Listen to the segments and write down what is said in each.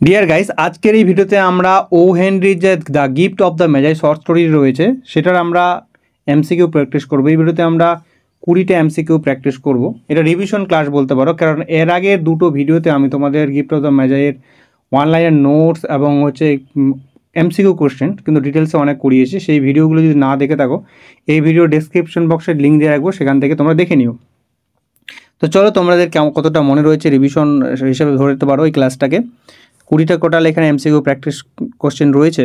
Deer guys, আজকের এই ভিডিওতে আমরা ও হেনরির যে the gift of the মেজাই short story রয়েছে সেটার আমরা এমসিকিউ প্র্যাকটিস করব। এই ভিডিওতে আমরা 20টা এমসিকিউ প্র্যাকটিস করব। এটা রিভিশন ক্লাস বলতে পারো, কারণ এর আগের দুটো ভিডিওতে আমি তোমাদের গিফট অফ দ্য মেজাইয়ের ওয়ান লাইনের নোটস এবং এমসিকিউ কোশ্চেন কিন্তু ডিটেলসে অনেক করিয়েছি। সেই ভিডিওগুলো যদি না দেখে থাকো, এই ভিডিও ডেসক্রিপশন বক্সে লিঙ্ক দিয়ে রাখবো, সেখান থেকে তোমরা দেখে নিও। তো চলো, তোমাদের কতটা মনে রয়েছে রিভিশন হিসেবে ধরতে পারো এই ক্লাসটাকে। 20টা টোটাল এখানে এমসিকিউ প্র্যাকটিস কোশ্চেন রয়েছে,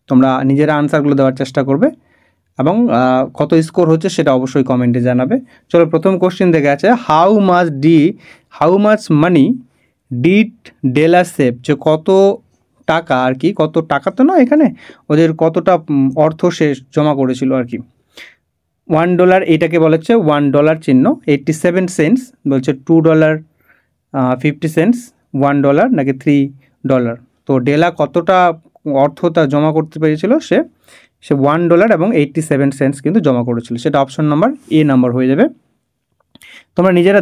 তোমরা নিজেরা আনসারগুলো দেওয়ার চেষ্টা করবে এবং কত স্কোর হচ্ছে সেটা অবশ্যই কমেন্টে জানাবে। চলো, প্রথম কোশ্চেন দেখে আছে, how much money did Della save, যে কত টাকা আর কি, কত টাকা তো না, এখানে ওদের কতটা অর্থ সে জমা করেছিল আর কি। $1 এইটাকে বলা হচ্ছে $1 চিহ্ন, 87 সেন্টস বলছে $2.50, $1 নাকি $3। তো ডেলা কতটা অর্থ তা জমা করতে পেরেছিল, সে $1 এবং 87 সেন্টস কিন্তু জমা করেছিল। সেটা অপশন নাম্বার এ নাম্বার হয়ে যাবে। তোমরা নিজেরা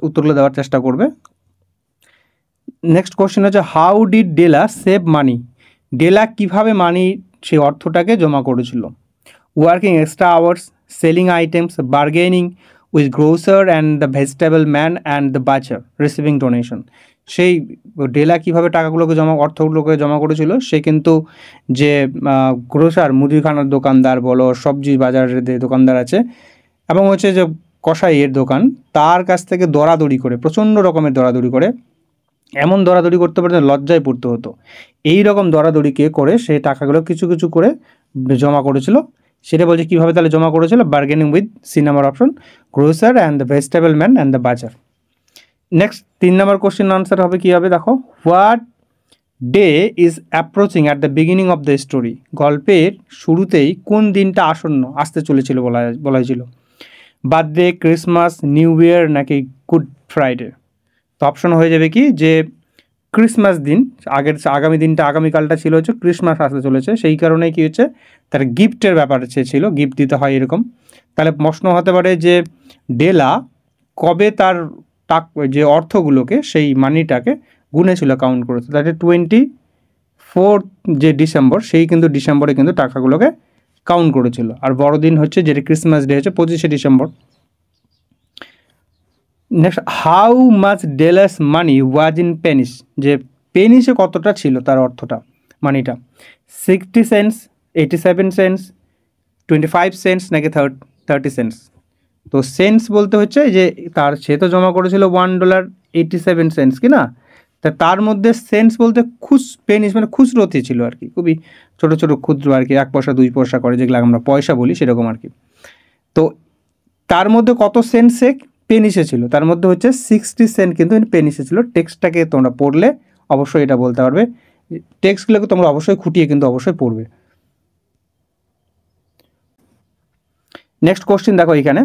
উত্তরগুলো দেওয়ার চেষ্টা করবে। নেক্সট কোশ্চেন হচ্ছে, how did Della save money, Della কীভাবে সেই অর্থটাকে জমা করেছিল। Working extra hours, selling items, bargaining with grocer and the vegetable man and the butcher, receiving donation। সেই ডেলা কীভাবে অর্থগুলোকে জমা করেছিল, সে কিন্তু যে গ্রোসার মুদিখানার দোকানদার বলো, সবজি বাজারের যে দোকানদার আছে এবং যে কসাইয়ের দোকান, তার কাছ থেকে দরাদরি করে, প্রচণ্ড রকমের দরাদরি করে, এমন দরাদরি করতে পারতো লজ্জায় পড়তে হতো। এই রকম দরাদরিকে করে সেই টাকাগুলো কিছু কিছু করে জমা করেছিল। সেটা বলছে কীভাবে তাহলে জমা করেছিল, bargaining with C number option, grocer and the vegetable man and the bazaar. Next 3 নম্বর কোশ্চেন আনসার হবে কী হবে, দেখো, what day is approaching at the beginning of the story, গল্পের শুরুতেই কোন দিনটা আসতে চলেছিল বলা হয়েছিল। বার্থডে, ক্রিসমাস, নিউ ইয়ার নাকি গুড ফ্রাইডে। তো অপশন হয়ে যাবে কি, যে ক্রিসমাস দিন, আগামীকালটা ছিল হচ্ছে ক্রিসমাস আসতে চলেছে, সেই কারণেই কী হচ্ছে, তার গিফটের ব্যাপার ছিল, গিফট দিতে হয় এরকম। তাহলে প্রশ্ন হতে পারে যে ডেলা কবে তার যে অর্থগুলোকে, সেই মানিটাকে গুনেছিল, কাউন্ট করেছে। তাহলে 24 যে ডিসেম্বর, সেই কিন্তু ডিসেম্বরে কিন্তু টাকাগুলোকে কাউন্ট করেছিল। আর বড়দিন হচ্ছে, যেটা ক্রিসমাস ডে হচ্ছে 25শে December. Next, how much Della's money was in pennies, যে পেনিসে কতটা ছিল তার অর্থটা, মানিটা। 60 সেন্টস, 87 সেন্টস, 25 সেন্টস নাকি 30 সেন্টস। তো সেন্টস বলতে হচ্ছে যে সে তো জমা করেছিল $1.87 কি না, তার মধ্যে সেন্টস বলতে পেনিস মানে খুচরোতে ছিল আর কি, খুবই ছোটো ছোটো ক্ষুদ্র আর কি, 1 পয়সা 2 পয়সা করে, যেগুলো আমরা পয়সা বলি সেরকম আর কি। তো তার মধ্যে কত সেন্টসে পেনিসে ছিল, তার মধ্যে হচ্ছে 60 সেন্ট কিন্তু পেনিসে ছিল। টেক্সটটাকে তোমরা পড়লে অবশ্যই এটা বলতে পারবে, টেক্সটগুলোকে তোমরা অবশ্যই খুঁটিয়ে কিন্তু অবশ্যই পড়বে। নেক্সট কোশ্চেন দেখো এখানে,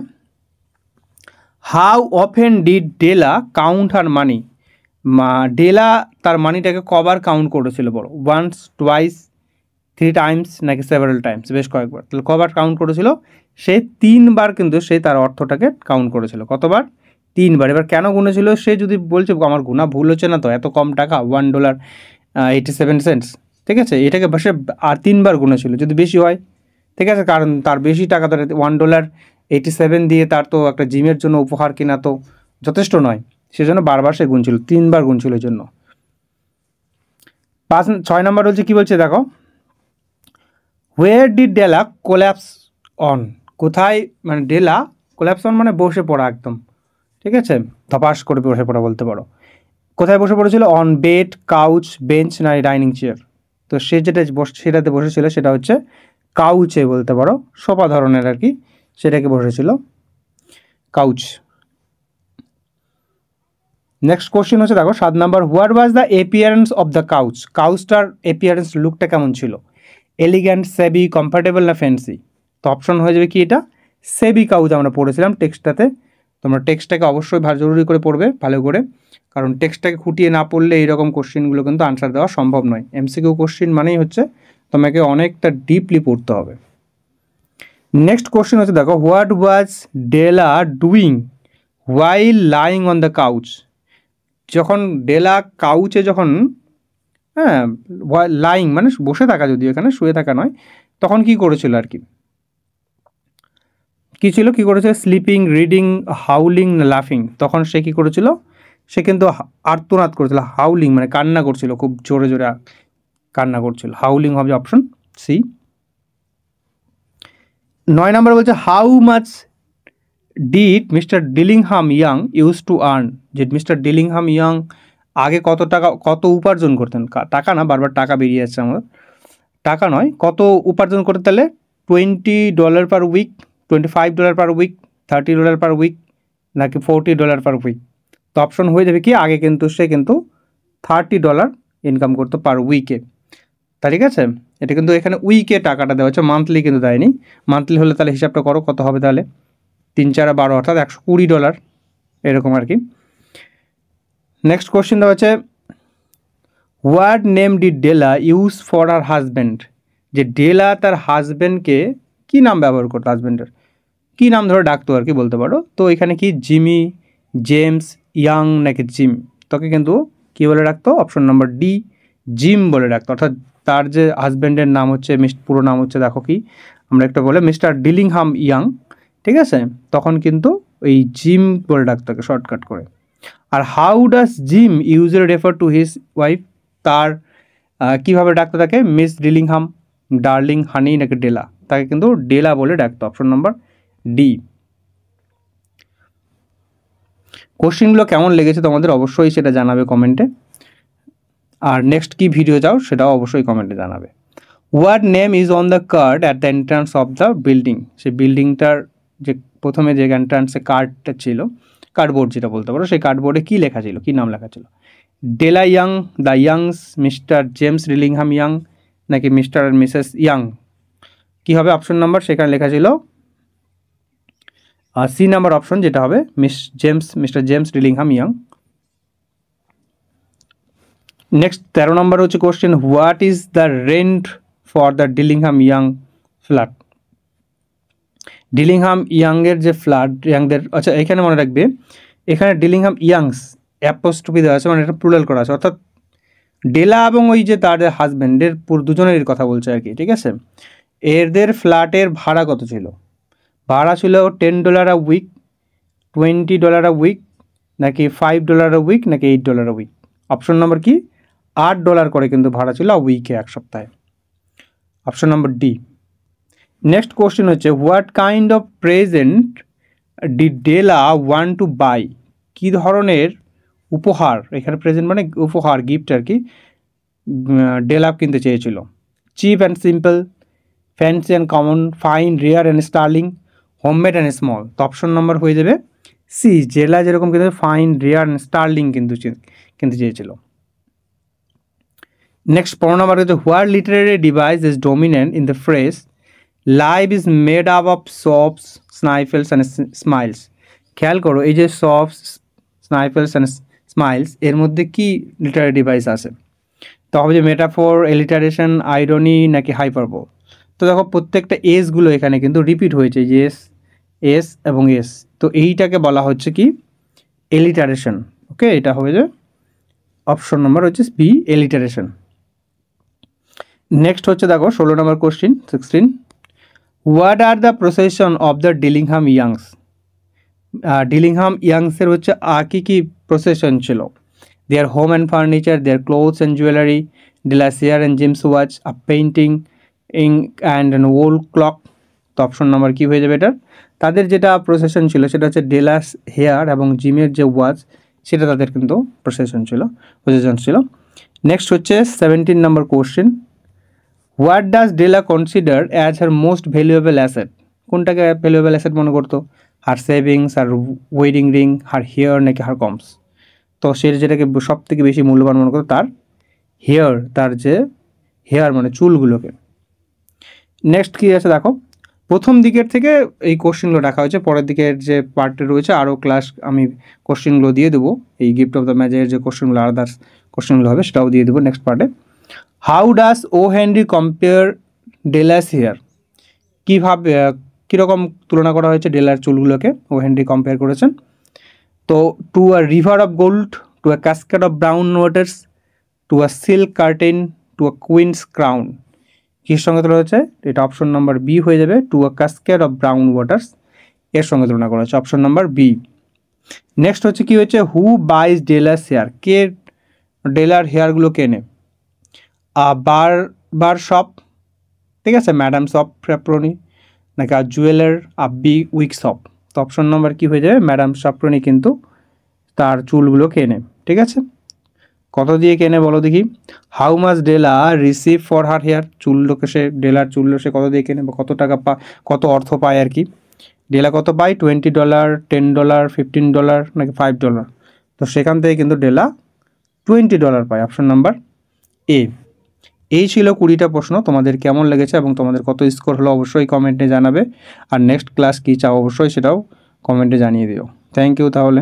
how often did Della count her money, Della তার মানিটাকে কবার কাউন্ট করেছিল বলো, ওয়ান্স, টুয়াইস, 3 টাইমস নাকি সেভারাল টাইমস, বেশ কয়েকবার। তাহলে কবার কাউন্ট করেছিল, সে 3বার কিন্তু সে তার অর্থটাকে কাউন্ট করেছিল। কতবার, 3বার। এবার কেন গুনেছিল, সে যদি বলছে আমার গুণা ভুল হচ্ছে না তো, এত কম টাকা, $1.87, ঠিক আছে, এটাকে সে আর 3বার গুনেছিল। যদি বেশি হয়, ঠিক আছে, কারণ তার বেশি টাকা, তার $1.87 দিয়ে তার তো একটা জিমের জন্য উপহার কেনা তো যথেষ্ট নয়, সেজন্য বারবার সে গুনছিল, 3বার গুনছিল এই জন্য। 6 নম্বর হচ্ছে কী বলছে দেখো, where did Della collapse on, কোথায় মানে ডেলা কোল্যাপস অন মানে বসে পড়া একদম, ঠিক আছে, ধপাস করে বসে পড়া বলতে পারো। কোথায় বসে পড়েছিল, অন বেড, কাউচ, বেঞ্চ না ডাইনিং চেয়ার। তো সে সেটাতে বসেছিল সেটা হচ্ছে কাউচে বলতে পারো, সোফা ধরনের আর কি, সেটাকে বসেছিল কাউচ। নেক্সট কোশ্চেন হচ্ছে দেখো 7 নম্বর, what was the appearance of the couch, কাউচটার অ্যাপিয়ারেন্স লুকটা কেমন ছিল, এলিগ্যান্ট, সেবি, কমফর্টেবল না ফ্যান্সি। তো অপশন হয়ে যাবে কি, এটা সেবি কাউচ আমরা পড়েছিলাম টেক্সটটাতে। তোমরা টেক্সটটাকে অবশ্যই জরুরি করে পড়বে ভালো করে, কারণ টেক্সটটাকে খুঁটিয়ে না পড়লে এইরকম কোশ্চেনগুলো কিন্তু আনসার দেওয়া সম্ভব নয়। এমসিকিউ কোশ্চেন মানেই হচ্ছে তোমাকে অনেকটা ডিপলি পড়তে হবে। নেক্সট কোশ্চেন হচ্ছে দেখো, what was Della doing while lying on the couch, যখন ডেলা কাউচে যখন হ্যাঁ, লাইং মানে বসে থাকা, যদিও এখানে শুয়ে থাকা নয়, তখন কি করেছিল আর কি, কী ছিল, কী করেছিল, স্লিপিং, রিডিং, হাউলিং না লাফিং, তখন সে কী করেছিল, সে কিন্তু আর্তনাদ করেছিল, হাউলিং মানে কান্না করছিল, খুব জোরে জোরে কান্না করছিল, হাউলিং হবে অপশন সি। 9 নম্বর বলছে how much did Mr Dillingham Young use to earn, যে মিস্টার ডিলিংহাম ইয়াং আগে কত উপার্জন করতেন, টাকা না, বারবার টাকা বেরিয়ে যাচ্ছে আমার, টাকা নয়, কত উপার্জন করতে, তাহলে $20 per week, $25 per week, $30 per week, নাকি $40 পার উইক। তো অপশন হয়ে যাবে কি, আগে কিন্তু সে কিন্তু $30 ইনকাম করতো পার উইকে। তা ঠিক আছে, এটা কিন্তু এখানে উইকে টাকাটা দেওয়া হচ্ছে, মান্থলি কিন্তু দেয়নি। মান্থলি হলে তাহলে হিসাবটা করো কত হবে, তাহলে 3 4 12 অর্থাৎ $120 এরকম আর কি। নেক্সট কোশ্চেন দেওয়া হচ্ছে what name did Della use for her husband, যে ডেলা তার হাজব্যান্ডকে কী নাম ব্যবহার করতো, হাজব্যান্ডের কী নাম ধরে ডাকতো আর কি বলতে পারো। তো এখানে কি জিমি, জেমস, ইয়াং নাকি জিম, তোকে কিন্তু কী বলে ডাকতো, অপশন নাম্বার ডি জিম বলে ডাকতো। অর্থাৎ তার যে হাজব্যান্ডের নাম হচ্ছে, পুরো নাম হচ্ছে দেখো কি, আমরা একটা বলে মিস্টার ডিলিংহাম ইয়াং, ঠিক আছে, তখন কিন্তু এই জিম বলে ডাকতো শর্টকাট করে। আর how does Jim usually refer to his wife, তার কীভাবে ডাকতো তাকে, মিস ডিলিংহাম, ডার্লিং, হানি নাকি ডেলা, তাকে কিন্তু ডেলা বলে ডাকতো, অপশন নাম্বার ডি। কোশ্চেনগুলো কেমন লেগেছে তোমাদের অবশ্যই সেটা জানাবে কমেন্টে, আর নেক্সট কি ভিডিও চাও সেটাও অবশ্যই কমেন্টে জানাবে। What name is on the card at the entrance of the building, সেই বিল্ডিংটার যে প্রথমে যে এন্ট্রান্সে কার্ডটা ছিল, কার্ডবোর্ড যেটা বলতে পারো, সেই কার্ডবোর্ডে কী লেখা ছিল, কী নাম লেখা ছিল, Della Young, the Youngs, Mr James Dillingham Young নাকি মিস্টার আর মিসেস ইয়াং, কী হবে অপশন নাম্বার, সেখানে লেখা ছিল সি নাম্বার অপশন, যেটা হবে Mr James Dillingham Young. Next 13 নম্বর হচ্ছে question what is the rent for the Dillingham Young flat, Dillingham ইয়াংয়ের যে ফ্ল্যাট, ইয়াংদের, আচ্ছা এখানে মনে রাখবে, এখানে ডিলিংহাম ইয়াংস অ্যাপোস্ট্রফি দেওয়া আছে, মানে এটা প্লুরাল করা আছে, অর্থাৎ ডেলা এবং ওই যে তার হাজব্যান্ডের দুজনেরই কথা বলছে আর কি, ঠিক আছে। এদের ফ্ল্যাটের ভাড়া কত ছিল, ভাড়া ছিল $10 আ উইক, $20 আ উইক, নাকি $5 আ উইক, নাকি $8 আ উইক। অপশন নম্বর কি, $8 করে কিন্তু ভাড়া ছিল উইকে, এক সপ্তাহে, option number D. Next question হচ্ছে what kind of present did Della want to buy, কী ধরনের উপহার, এখানে প্রেজেন্ট মানে উপহার, গিফট আর কি, ডেলা কিনতে চেয়েছিল, cheap and simple, fancy and common, fine, rare and sterling, homemade and small. তো অপশন নম্বর হয়ে যাবে সি, ডেলা যেরকম কিন্তু ফাইন, রেয়ার অ্যান্ড স্টার্লিং কিন্তু কিনতে চেয়েছিল। নেক্সট 15 নম্বর হচ্ছে what literary device is dominant in the phrase life is made up of sobs, sniffles and smiles. খেয়াল করো এই যে সফটস, স্নাইফেলস অ্যান্ড স্মাইলস, এর মধ্যে কি লিটারেরি ডিভাইস আছে, তো হবে যে মেটাফোর, এলিটারেশন, আইরনি নাকি হাইপারবোল। তো দেখো প্রত্যেকটা এসগুলো এখানে কিন্তু রিপিট হয়েছে, যে এস এবং এস, তো এইটাকে বলা হচ্ছে কি এলিটারেশন। ওকে, এটা হবে যে অপশন নম্বর হচ্ছে বি, এলিটারেশন। নেক্সট হচ্ছে দেখো 16 নম্বর question 16 what are the possession of the Dillingham Youngs, Dillingham ইয়াংসের হচ্ছে কী কী প্রসেশন ছিল, their home and furniture, their clothes and jewellery, Della's hair and Jim's watch, a painting and an old clock. তো option number কী হয়ে যাবে এটার, তাদের যেটা প্রসেশন ছিল সেটা হচ্ছে ডেলাস হেয়ার এবং জিমের যে ওয়াচ, সেটা তাদের কিন্তু প্রসেশন ছিল। নেক্সট হচ্ছে 17 নম্বর question what does Della consider as her most valuable asset, কোনটাকে ভ্যালুয়েবল অ্যাসেট মনে করতো, her savings, her wedding ring, her hair নাকি হার কমস। তো সে যেটাকে সব থেকে বেশি মূল্যবান মনে করতো তার হেয়ার, তার যে হেয়ার মানে চুলগুলোকে। নেক্সট কী আছে দেখো, প্রথম দিকের থেকে এই কোশ্চেনগুলো রাখা হয়েছে, পরের দিকের যে পার্টে রয়েছে আরও ক্লাস আমি কোশ্চেনগুলো দিয়ে দেবো, এই গিফট অফ দ্য ম্যাচের যে কোশ্চেনগুলো আদার্স কোশ্চেনগুলো হবে সেটাও দিয়ে দেবো নেক্সট পার্টে। How does O Henry compare Della's hair, কীভাবে কীরকম তুলনা করা হয়েছে ডেলার চুলগুলোকে, ও হেনরি কম্পেয়ার করেছেন। তো to a river of gold, to a cascade of brown waters, to a silk curtain to a queen's crown কির সঙ্গে তুলনা হচ্ছে? এটা অপশন নাম্বার বি হয়ে যাবে, to a cascade of brown waters এর সঙ্গে তুলনা করা হচ্ছে, অপশন নাম্বার বি। নেক্সট হচ্ছে কি হচ্ছে, হু বাইজ ডেলার্স হেয়ার, কে ডেলার হেয়ারগুলো কেনে? বার শপ, ঠিক আছে, ম্যাডাম শপ সাপ্রনি, নাকি আর জুয়েলার বি উইক শপ। তো অপশন নাম্বার কি হয়ে যাবে? ম্যাডাম সাপ্রনি কিন্তু তার চুলগুলো কেনে, ঠিক আছে। কত দিয়ে কেনে বলো দেখি? How much Della receive for her hair, চুলগুলোকে সে ডেলার চুলগুলো সে কত দিয়ে কেনে বা কত টাকা কত অর্থ পায় আর কি। ডেলা কত পায়? $20, $10, $15 নাকি $5। তো সেখান থেকে কিন্তু ডেলা $20 পায়, অপশন নাম্বার এ। এই ছিল 20টা প্রশ্ন। তোমাদের কেমন লেগেছে এবং তোমাদের কত স্কোর হলো অবশ্যই কমেন্টে জানাবে। আর নেক্সট ক্লাস কী চাও অবশ্যই সেটাও কমেন্টে জানিয়ে দিও। থ্যাংক ইউ তাহলে।